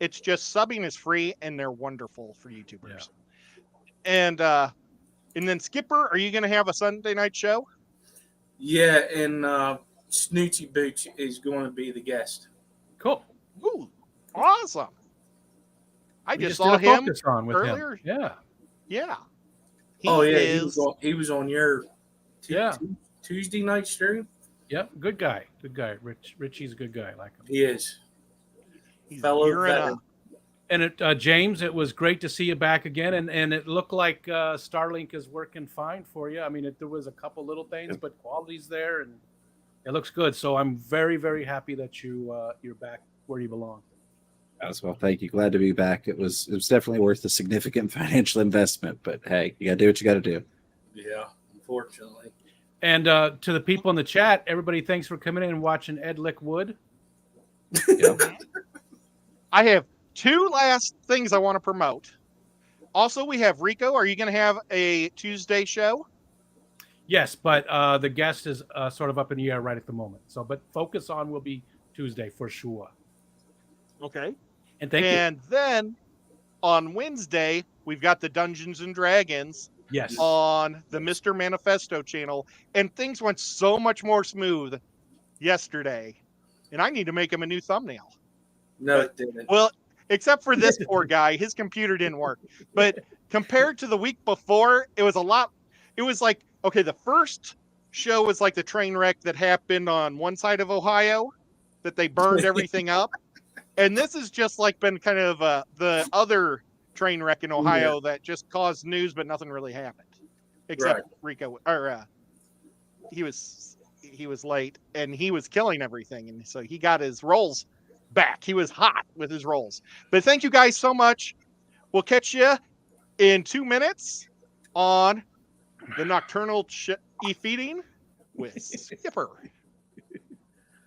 It's just subbing is free and they're wonderful for YouTubers. Yeah. And then Skipper, are you going to have a Sunday night show? Yeah, and Snoochie Booch is going to be the guest. Cool. Ooh, awesome. I just saw him earlier. Yeah. Yeah. He was on your Tuesday night stream. Yep, good guy. Richie's a good guy. I like him. He is. And James, it was great to see you back again, and it looked like Starlink is working fine for you. I mean, there was a couple little things, but quality's there, and it looks good. So I'm very, very happy that you're back where you belong. As well, thank you. Glad to be back. It was definitely worth a significant financial investment, but hey, you got to do what you got to do. Yeah, unfortunately. And to the people in the chat, everybody, thanks for coming in and watching Ed Lick Wood. Yep. I have 2 last things I want to promote. Also, we have Rico. Are you going to have a Tuesday show? Yes, but the guest is sort of up in the air right at the moment. But Focus On will be Tuesday for sure. Okay. And thank you. And then on Wednesday, we've got the Dungeons and Dragons. Yes. On the Mr. Manifesto channel. And things went so much more smooth yesterday. And I need to make him a new thumbnail. No, it didn't. Well, except for this poor guy, his computer didn't work. But compared to the week before, it was like, okay, the first show is like the train wreck that happened on one side of Ohio, that they burned everything up. And this has just like been kind of the other train wreck in Ohio that just caused news, but nothing really happened, except Rico or he was late and he was killing everything, and so he got his rolls back. He was hot with his rolls. But thank you guys so much. We'll catch you in 2 minutes on the Nocturnal E-Feeding with Skipper.